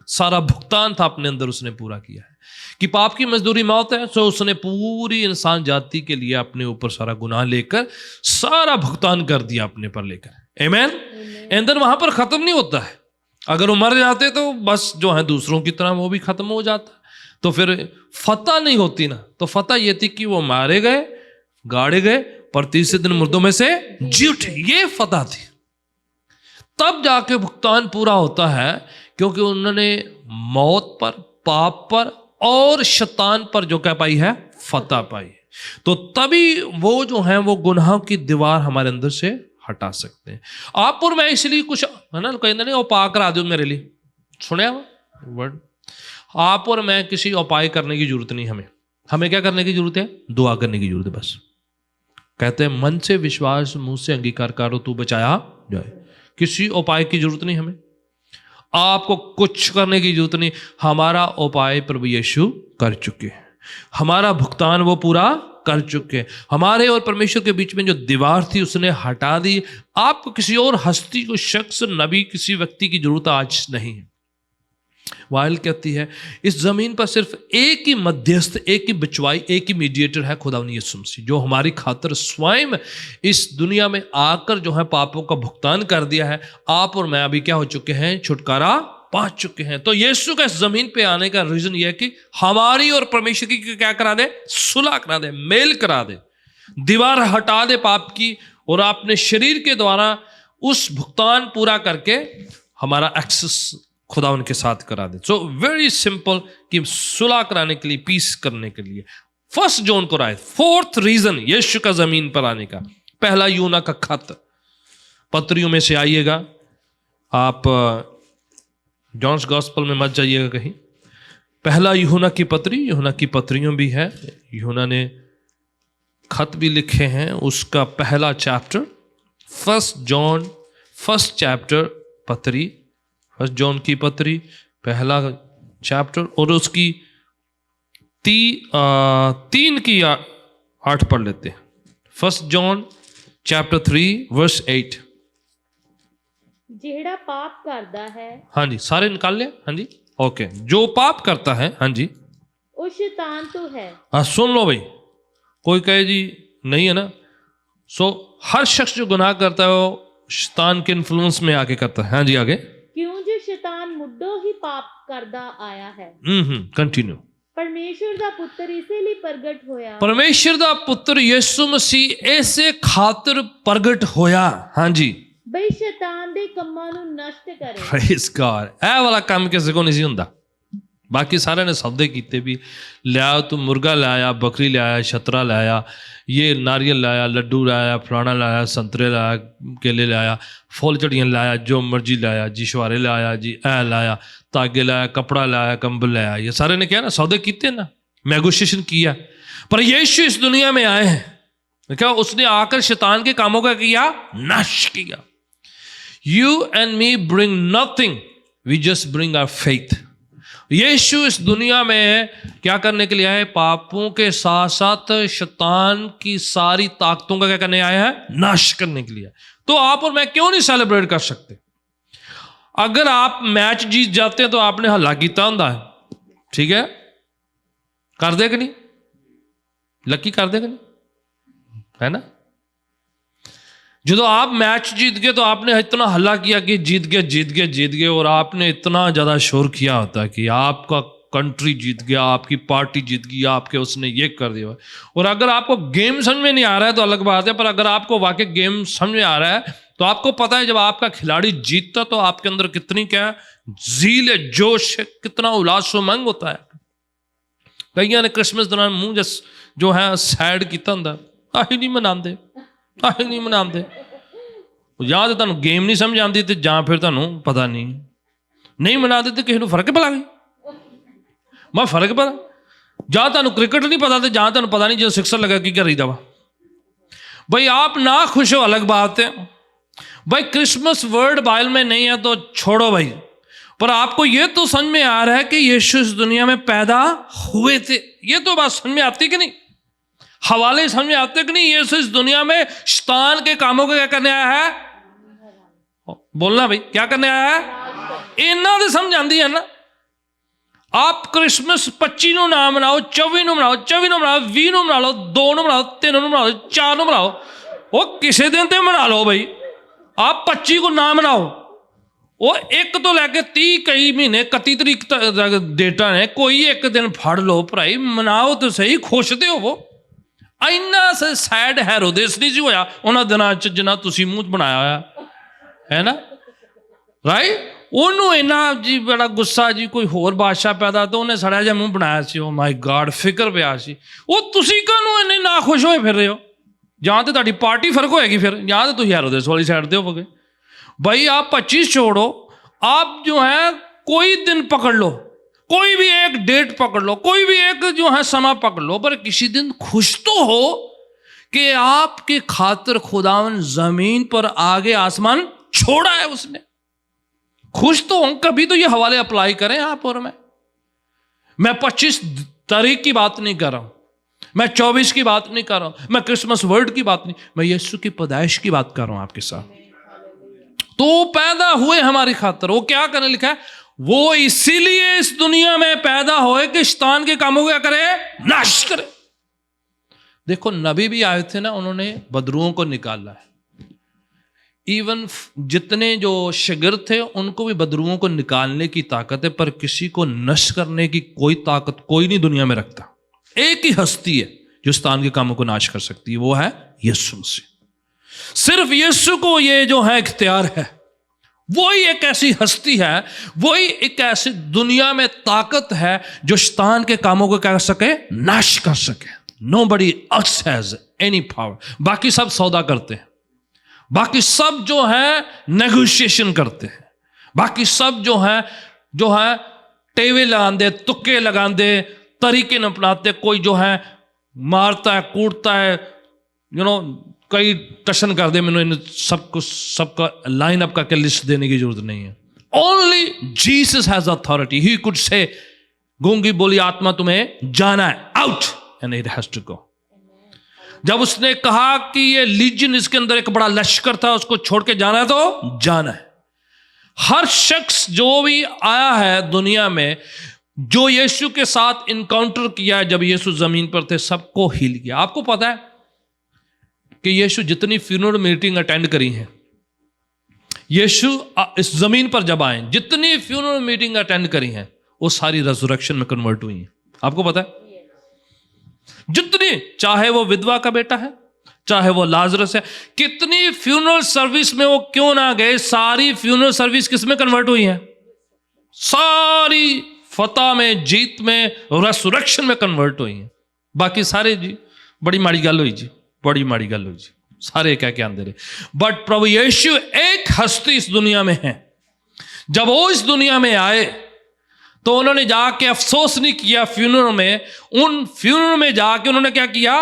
सारा भुगतान था अपने अंदर उसने पूरा किया है। कि पाप की मजदूरी मौत है, तो उसने पूरी इंसान जाति के लिए अपने ऊपर सारा गुनाह लेकर सारा भुगतान कर दिया अपने पर लेकर। आमीन। एंड देन वहां पर खत्म नहीं होता है, अगर वो मर जाते तो बस जो है दूसरों की तरह वो भी खत्म हो जाता, तो फिर फतह नहीं होती ना। तो फतह ये थी कि वो मारे गए, गाड़े गए, पर तीसरे दिन मुर्दों में से जी उठे, ये फतह थी। तब जाके भुगतान पूरा होता है, क्योंकि उन्होंने मौत पर, पाप पर और शैतान पर जो क्या पाई है, फतह पाई। तो तभी वो जो है वो गुनाहों की दीवार हमारे अंदर से हटा सकते हैं। आप और मैं इसलिए कुछ है ना, कहते नहीं उपाय करा दो मेरे लिए, सुने वर्ड। आप और मैं किसी उपाय करने की जरूरत नहीं, हमें क्या करने की जरूरत है, दुआ करने की जरूरत है बस। कहते हैं मन से विश्वास, मुंह से अंगीकार करो तो बचाया जाए। किसी उपाय की जरूरत नहीं हमें, आपको कुछ करने की जरूरत नहीं। हमारा उपाय प्रभु यीशु कर चुके हैं, हमारा भुगतान वो पूरा कर चुके हैं। हमारे और परमेश्वर के बीच में जो दीवार थी उसने हटा दी। आपको किसी और हस्ती को, शख्स, नबी, किसी व्यक्ति की जरूरत आज नहीं है। वाइल कहती है इस जमीन पर सिर्फ एक ही मध्यस्थ, एक ही बिचवाई, एक ही मीडिएटर है, खुदावंद यीशु मसीह, जो हमारी खातिर स्वयं इस दुनिया में आकर जो है पापों का भुगतान कर दिया है। आप और मैं अभी क्या हो चुके हैं, छुटकारा पा चुके हैं। तो यीशु का इस जमीन पे आने का रीजन यह है कि हमारी और परमेश्वर की क्या करा दे, सुलह करा दे, मेल करा दे, दीवार हटा दे पाप की, और अपने शरीर के द्वारा उस भुगतान पूरा करके हमारा एक्सेस खुदा उनके साथ करा दे। सो वेरी सिंपल कि सुलह कराने के लिए, पीस करने के लिए फर्स्ट जॉन को राय। फोर्थ रीजन यीशु का जमीन पर आने का, पहला यूना का खत, पत्रियों में से आइएगा आप, जॉन्स गॉस्पल में मत जाइएगा कहीं। पहला यूहन्ना की पत्री, यूहन्ना की पत्रियों भी है, यूहन्ना ने खत भी लिखे हैं। उसका पहला chapter, first John, first chapter पत्री, फर्स्ट जॉन की पत्री पहला चैप्टर, और उसकी 3 की 8 पढ़ लेते हैं। First John chapter 3 verse 8। जेड़ा पाप करता है, हाँ जी, सारे निकाल लिया, हाँ जी, ओके। जो पाप करता है, हाँ जी, वो शैतान तो है। हाँ सुन लो भाई, कोई कहे जी नहीं है ना। सो हर शख्स जो गुनाह करता है वो शैतान के इन्फ्लुएंस में आके करता है। हाँ जी, आगे। क्यों जो शैतान मुड्डो ही पाप करदा आया है। कंटिन्यू। परमेश्वर दा पुत्र इसे लिए प्रगट होया, परमेश्वर दा पुत्र यीशु मसीह ऐसे खातिर प्रगट होया, हाँ जी, बई शैतान दे कम्मां नूं नष्ट करे। Praise God. ਇਹ वाला काम किसी को नहीं ਹੁੰਦਾ। बाकी सारे ने सौदे किते भी, लिया तू मुर्गा लाया, बकरी लाया, छतरा लाया, ये नारियल लाया, लड्डू लाया, फलाना लाया, संतरे लाया, केले लाया, फूल चढ़ियाँ लाया, जो मर्जी लाया जी, शवारे लाया जी, लाया, तागे लाया, कपड़ा लाया, कंबल लाया, ये सारे ने क्या ना सौदे किते ना, नेगोशिएशन किया। पर यीशु इस दुनिया में आए हैं, क्या उसने आकर शैतान के कामों का किया, नाश किया। You and me bring nothing, we just bring our faith. यीशु इस दुनिया में क्या करने के लिए आए, पापों के साथ साथ शैतान की सारी ताकतों का क्या करने आया है, नाश करने के लिए। तो आप और मैं क्यों नहीं सेलिब्रेट कर सकते? अगर आप मैच जीत जाते हैं तो आपने हल्ला किया होता है, ठीक है, कर दे कि नहीं, लकी कर दे कि नहीं, है ना। जो आप मैच जीत गए तो आपने इतना हल्ला किया कि जीत गए जीत गए जीत गए, और आपने इतना ज़्यादा शोर किया होता है कि आपका कंट्री जीत गया, आपकी पार्टी जीत गई, आपके उसने ये कर दिया। और अगर आपको गेम समझ में नहीं आ रहा है तो अलग बात है, पर अगर आपको वाकई गेम समझ में आ रहा है तो आपको पता है जब आपका खिलाड़ी जीतता तो आपके अंदर कितनी क्या जील है, जोश है, कितना उल्लास उमंग होता है। कईयां ने क्रिसमस दौरान मुंह जो है सैड किया होंगे, आही नहीं मनाते, आही नहीं मनाते। ਜਾਂ तो तुहानू गेम नहीं समझ आती, तो ਜਾਂ फिर तुहानू पता नहीं मनाते तो किसी को फर्क पला गई, मैं फर्क पता, ਜਾਂ तुहानू क्रिकेट नहीं पता तो ਜਾਂ तुहानू पता नहीं जो सिक्सर लगा की करीदा वा। भाई आप ना खुश हो अलग बात है, भाई क्रिसमस वर्ड बाइबल में नहीं है तो छोड़ो भाई, पर आपको ये तो समझ में आ रहा है कि यीशु इस दुनिया में पैदा हुए थे, ये तो बात समझ में आती कि नहीं, हवाले समझ में आते कि नहीं। यीशु इस दुनिया में शैतान के कामों को क्या करने आया है, बोलना भाई, क्या करने आया है, इन्ना तो समझ आती है ना। आप क्रिसमस 25 ਨੂੰ ना मनाओ, 24 ਨੂੰ मनाओ, 24 ਨੂੰ मनाओ, 20 ਨੂੰ मना लो, 2 ਨੂੰ मनाओ, 3 ਨੂੰ मनाओ, 4 ਨੂੰ मनाओ, वो किसी दिन तो मना लो भाई। आप 25 को ना मनाओ, वो एक तो लैके 30 कई महीने 31 तरीक तक डेटा ने, कोई एक दिन फड़ लो भराई, मनाओ तो सही, खुश तो होवो। इन्ना सैड हेरोदेस नहीं होया उन्होंने दिनों च जिन्ना तुसीं मूँह बनाया होया है ना, राइट। ਉਹਨੂੰ ਇੰਨਾ ਜੀ बड़ा गुस्सा जी, कोई होर बादशाह पैदा तो उन्हें सड़ा जिहा मूँह बनाया सी। ओ माय गॉड, फिक्र पिया सी। ਉਹ ਤੁਸੀਂ ਕਾਹਨੂੰ ਇੰਨੇ ਨਾ ਖੁਸ਼ ਹੋਏ ਫਿਰ ਰਹੇ ਹੋ? ਜਾਂ तो ਤੁਹਾਡੀ पार्टी फर्क होएगी फिर, या तो तुम हेरोदेस वाली साइड पे होवोगे। भाई आप 25 छोड़ो, आप जो है कोई दिन पकड़ लो, कोई भी एक डेट पकड़ लो, कोई भी एक जो है समा पकड़ लो, पर किसी दिन खुश तो हो कि आपके खातिर खुदावन जमीन पर आगे आसमान छोड़ा है उसने। खुश तो हो, कभी तो ये हवाले अप्लाई करें आप और मैं 25 तारीख की बात नहीं कर रहा हूं, मैं 24 की बात नहीं कर रहा हूं, मैं क्रिसमस वर्ड की बात नहीं, मैं यीशु की पैदाइश की बात कर रहा हूं आपके साथ। तो पैदा हुए हमारी खातिर, वो क्या करने लिखा है, वो इसीलिए इस दुनिया में पैदा होए कि शैतान के कामों क्या करे, नाश करे। देखो नबी भी आए थे ना, उन्होंने बदरुओं को निकाला है। इवन जितने जो शिगिर्द थे उनको भी बदरुओं को निकालने की ताकत है, पर किसी को नष्ट करने की कोई ताकत कोई नहीं दुनिया में रखता। एक ही हस्ती है जो शैतान के कामों को नाश कर सकती है, वो है यीशु मसीह। सिर्फ यीशु को ये जो है इख्तियार है। वही एक ऐसी हस्ती है, वही एक ऐसी दुनिया में ताकत है जो शैतान के कामों को क्या कर सके, नाश कर सके। Nobody else has any power। बाकी सब सौदा करते हैं, बाकी सब जो है नेगोशिएशन करते हैं, बाकी सब जो है टेवे लगाते, तुक्के लगाते, तरीके न अपनाते। कोई जो है मारता है, कूटता है, कई टशन कर दे। मैंने सबका लाइन अप करके लिस्ट देने की जरूरत नहीं है। Only Jesus has authority. He could say गूंगी बोली आत्मा तुम्हें जाना है, out, and it has to go. जब उसने कहा कि ये लीजन, इसके अंदर एक बड़ा लश्कर था, उसको छोड़ के जाना है तो जाना है। हर शख्स जो भी आया है दुनिया में, जो यीशु के साथ इनकाउंटर किया है जब यीशु जमीन पर थे, सबको हील किया। आपको पता है कि यीशु जितनी फ्यूनरल मीटिंग अटेंड करी है, यीशु इस जमीन पर जब आए, जितनी फ्यूनरल मीटिंग अटेंड करी हैं, वो सारी रेजरेक्शन में कन्वर्ट हुई हैं। आपको पता है जितनी, चाहे वो विधवा का बेटा है, चाहे वो लाजरस है, कितनी फ्यूनरल सर्विस में वो क्यों ना गए, सारी फ्यूनरल सर्विस किस में कन्वर्ट हुई है, सारी फतह में, जीत में, रेसुरेक्शन में कन्वर्ट हुई है। बाकी सारे जी बड़ी माड़ी गल हुई जी, बड़ी माड़ी गल हुई जी, सारे क्या क्या आंदे रहे। बट प्रभु यीशु एक हस्ती इस दुनिया में है। जब वो इस दुनिया में आए तो उन्होंने जाके अफसोस नहीं किया फ्यूनरल में, उन फ्यूनरल में जाके उन्होंने क्या किया,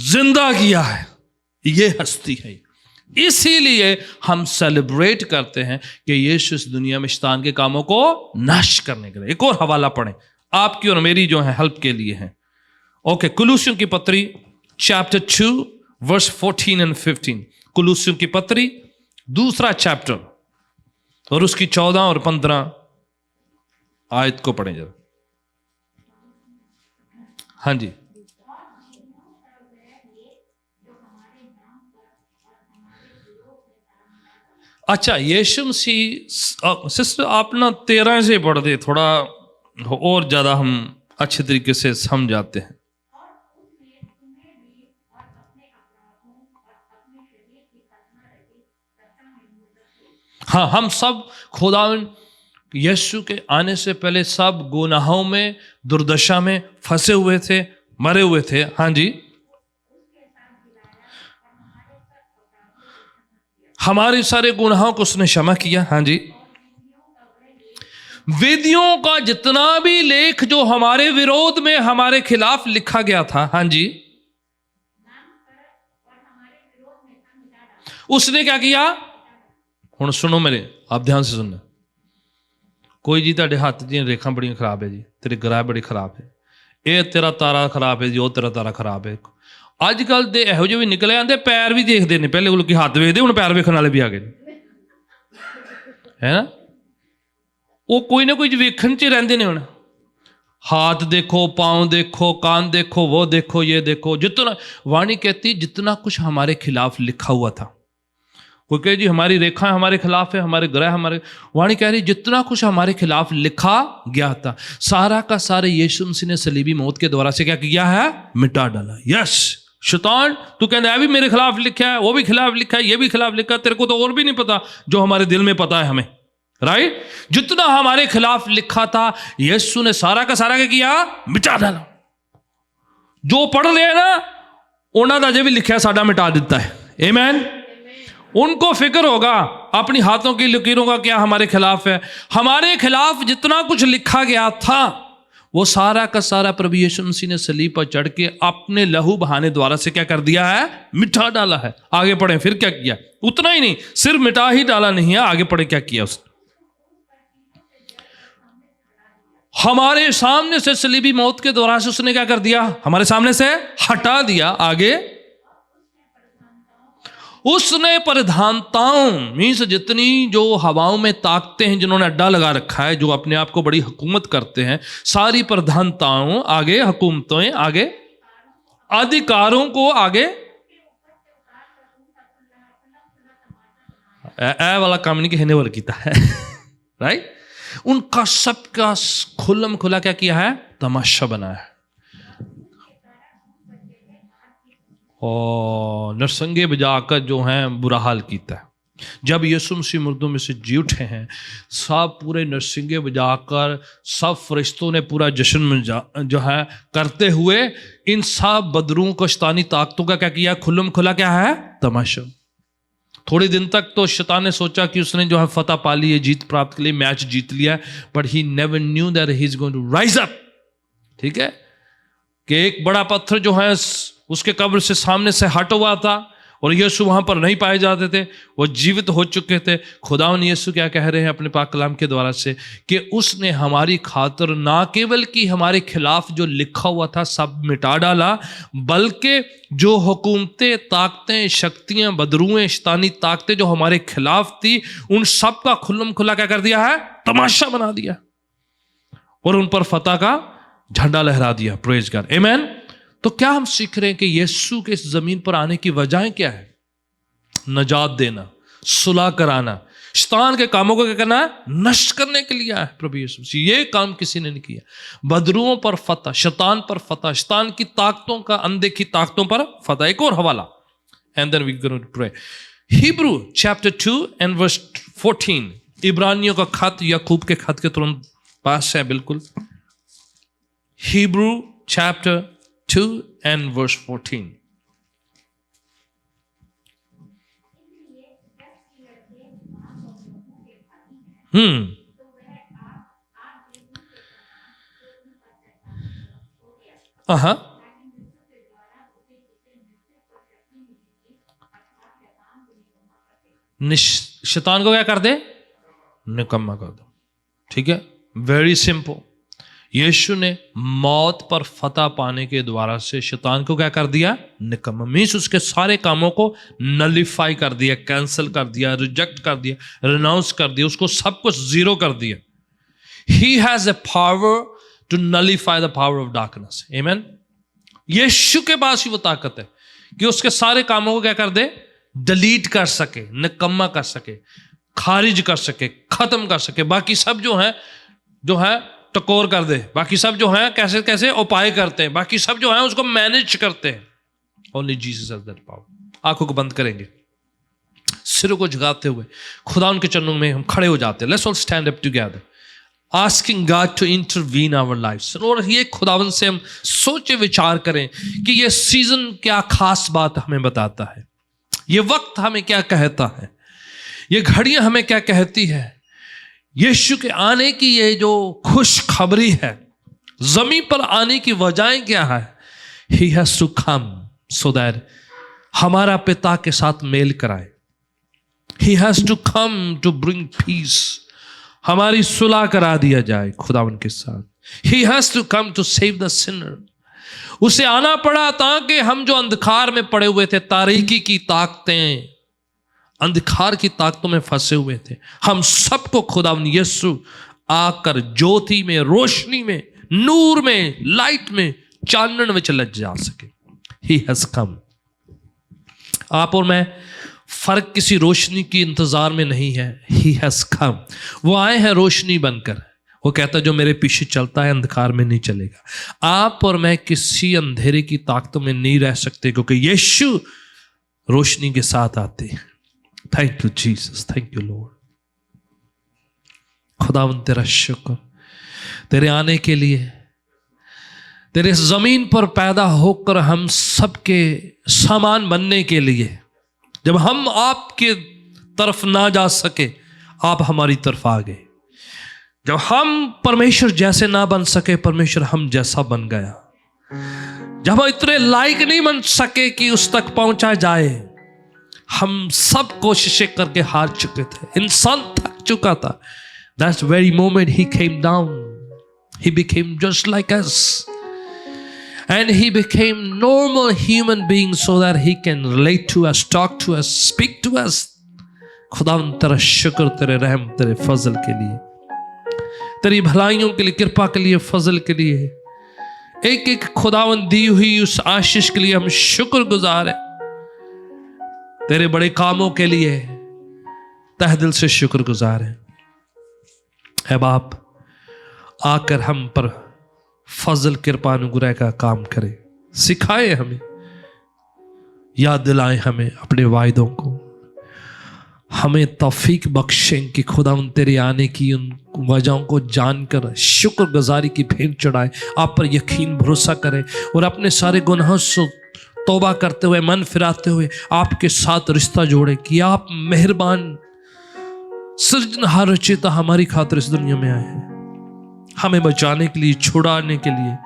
जिंदा किया है। ये हस्ती है, इसीलिए हम सेलिब्रेट करते हैं कि यीशु इस दुनिया में शैतान के कामों को नाश करने के लिए। एक और हवाला पढ़ें, आपकी और मेरी जो है हेल्प के लिए है। ओके, कुलूसियों की पत्री चैप्टर 2 वर्स 14 एंड 15। कुलूसियों की पत्री दूसरा चैप्टर और उसकी 14 और 15 आयत को पढ़ें जरा। हाँ जी, अच्छा, यीशु मसीह। सिस्टर आप ना 13 से पढ़ दे, थोड़ा और ज्यादा हम अच्छे तरीके से समझ जाते हैं। हाँ, हम सब खुदावन यीशु के आने से पहले सब गुनाहों में, दुर्दशा में फंसे हुए थे, मरे हुए थे। हाँ जी, हमारे सारे गुनाहों को उसने क्षमा किया। हाँ जी, वेदियों का जितना भी लेख जो हमारे विरोध में, हमारे खिलाफ लिखा गया था, हाँ जी, उसने क्या किया। हुण सुनो मेरे, आप ध्यान से सुनना। कोई जी तेरे हाथ दी रेखा बड़ी खराब है जी, तेरी ग्राह बड़ी खराब है, ये तेरा तारा खराब है जी, वो तेरा तारा खराब है। अजकल तो यहो ਜਿਹੇ भी निकले आते, पैर भी देखते हैं, पहले लोग हाथ वेखते, हुण पैर वेखण वाले भी आ गए है ना। वो कोई ना कोई वेखण च रहिंदे ने। हुण हाथ देखो, पाँव देखो, कान देखो, वो देखो, ये देखो। जितना वाणी कहती, जितना कुछ हमारे खिलाफ लिखा हुआ था कोई कहे जी हमारी रेखा हमारे खिलाफ है, हमारे ग्रह हमारे, वाणी कह रही जितना कुछ हमारे खिलाफ लिखा गया था सारा का सारा यीशु मसीह ने सलीबी मौत के द्वारा से क्या किया है, मिटा डाला। यस शैतान तू कहने अभी मेरे खिलाफ लिखा है, वो भी खिलाफ लिखा है, ये भी खिलाफ लिखा है, तेरे को तो और भी नहीं पता जो हमारे दिल में पता है हमें, राइट। जितना हमारे खिलाफ लिखा था यीशु ने सारा का सारा क्या किया, मिटा डाला। जो पढ़ ले ना उन्होंने अजे भी लिखा साडा मिटा दिता है, आमीन। उनको फिक्र होगा अपनी हाथों की लकीरों का क्या हमारे खिलाफ है। हमारे खिलाफ जितना कुछ लिखा गया था वो सारा का सारा प्रभु यीशु मसीह ने सलीब पर चढ़ के अपने लहू बहाने द्वारा से क्या कर दिया है, मिटा डाला है। आगे पढ़े फिर क्या किया, उतना ही नहीं सिर्फ मिटा ही डाला नहीं है, आगे पढ़े क्या किया उसने, हमारे सामने से सलीबी मौत के द्वारा से उसने क्या कर दिया, हमारे सामने से हटा दिया। आगे उसने प्रधानताओं मीन्स जितनी जो हवाओं में ताकते हैं, जिन्होंने अड्डा लगा रखा है, जो अपने आप को बड़ी हुकूमत करते हैं, सारी प्रधानताओं आगे, हुकूमतें आगे, अधिकारों को आगे, ए वाला काम नहीं कि हिने वाला कीता है राइट। उनका सबका खुल्लम खुला क्या किया है, तमाशा बनाया है और नरसंगे बजाकर जो है बुरा हाल कीता है। जब यीशु मसीह मुर्दों में से जी उठे हैं, सब पूरे नरसिंगे बजाकर सब फरिश्तों ने पूरा जश्न जो है करते हुए इन सब बदरुओं को शैतानी ताकतों का क्या किया, खुल्लम खुला क्या है, तमाशा। थोड़े दिन तक तो शैतान ने सोचा कि उसने जो है फतह पा ली है, जीत प्राप्त के लिए मैच जीत लिया, but he never knew that he is going to rise up. ठीक है कि एक बड़ा पत्थर जो है उसके कब्र से सामने से हट हुआ था और यीशु वहां पर नहीं पाए जाते थे, वो जीवित हो चुके थे। खुदावन यीशु क्या कह रहे हैं अपने पाक कलाम के द्वारा से कि उसने हमारी खातिर ना केवल कि हमारे खिलाफ जो लिखा हुआ था सब मिटा डाला, बल्कि जो हुकूमतें, ताकतें, शक्तियां, बदरुएं, शैतानी ताकतें जो हमारे खिलाफ थी, उन सब का खुल्लम खुला क्या कर दिया है, तमाशा बना दिया और उन पर फतह का झंडा लहरा दिया। प्रेज गॉड, आमीन। तो क्या हम सीख रहे हैं कि यीशु के इस जमीन पर आने की वजह क्या है, नजात देना, सुलह कराना, शैतान के कामों को क्या करना है, नष्ट करने के लिए है प्रभु यीशु मसीह। ये काम किसी ने नहीं किया। बदरुओं पर फतह, शैतान पर फतह, शैतान की ताकतों का, अनदेखी ताकतों पर फतह। एक और हवाला and then we going to pray. Hebrew chapter 2 and verse 14, इब्रानियों का खत याकूब के खत के तुरंत पास है बिल्कुल। Hebrew chapter 2 and verse 14. शैतान को क्या कर दे, निकम्मा कर दो। ठीक है, वेरी सिंपल। यीशु ने मौत पर फतह पाने के द्वारा से शैतान को क्या कर दिया, निकम्मा। मीन्स उसके सारे कामों को नलिफाई कर दिया, कैंसिल कर दिया, रिजेक्ट कर दिया, रिनाउंस कर दिया, उसको सब कुछ जीरो कर दिया। He has a power to nullify the power of darkness, आमीन। यीशु के पास ही वो ताकत है कि उसके सारे कामों को क्या कर दे, डिलीट कर सके, निकम्मा कर सके, खारिज कर सके, खत्म कर सके। बाकी सब जो है टकोर कर दे, बाकी सब जो है कैसे कैसे उपाय करते हैं, बाकी सब जो है उसको मैनेज करते हैं। Only Jesus has that power. आंखों को बंद करेंगे, सिरों को झुकाते हुए खुदा उनके चरणों में हम खड़े हो जाते हैं। Let's all stand up together asking God to intervene our lifes. और ये खुदावन से हम सोचे विचार करें कि ये सीजन क्या खास बात हमें बताता है, ये वक्त हमें क्या कहता है, ये घड़ियां हमें क्या कहती है। यीशु के आने की ये जो खुशखबरी है, जमीन पर आने की वजह क्या है, he has to come so that हमारा पिता के साथ मेल कराए। He has to come to bring peace, हमारी सुलह करा दिया जाए खुदा उनके साथ। He has to come to save the sinner. उसे आना पड़ा ताकि हम जो अंधकार में पड़े हुए थे, तारीकी की ताकतें, अंधकार की ताकतों में फंसे हुए थे, हम सबको खुदावन यीशु आकर ज्योति में, रोशनी में, नूर में, लाइट में, चानन में चला जा सके। He has come. आप और मैं फर्क किसी रोशनी की इंतजार में नहीं है। ही हैज कम, वो आए हैं रोशनी बनकर। वो कहता है जो मेरे पीछे चलता है अंधकार में नहीं चलेगा। आप और मैं किसी अंधेरे की ताकतों में नहीं रह सकते, क्योंकि यीशु रोशनी के साथ आते हैं। Thank you Jesus, thank you Lord. खुदावंद तेरा शुक्र तेरे आने के लिए, तेरे जमीन पर पैदा होकर हम सबके सामान बनने के लिए। जब हम आपके तरफ ना जा सके, आप हमारी तरफ आ गए। जब हम परमेश्वर जैसे ना बन सके, परमेश्वर हम जैसा बन गया। जब हम इतने लायक नहीं बन सके कि उस तक पहुंचा जाए, हम सब कोशिशें करके हार चुके थे, इंसान थक चुका था। That's very moment he came down. He became just like us. And he became normal human being so that he can relate to us, talk to us, speak to us. खुदावंद तेरा शुक्र, तेरे रहम, तेरे फजल के लिए, तेरी भलाइयों के लिए, कृपा के लिए, फजल के लिए, एक एक खुदावंद दी हुई उस आशीष के लिए हम शुक्रगुजार हैं। तेरे बड़े कामों के लिए तहे दिल से शुक्रगुजार हैं। है बाप, आकर हम पर फजल कृपा अनुग्रह का काम करे, सिखाए हमें, याद दिलाए हमें अपने वायदों को, हमें तौफीक बख्शें कि खुदावंद तेरे आने की उन वजहों को जानकर शुक्रगुजारी की भेंट चढ़ाए, आप पर यकीन भरोसा करें और अपने सारे गुनाहों से तौबा करते हुए, मन फिराते हुए आपके साथ रिश्ता जोड़े कि आप मेहरबान सृजनहार रचयिता हमारी खातिर इस दुनिया में आए हैं, हमें बचाने के लिए, छुड़ाने के लिए,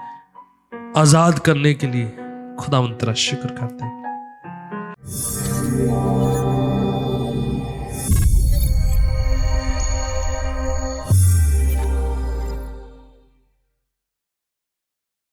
आजाद करने के लिए। खुदावंद तेरा शुक्र करते हैं।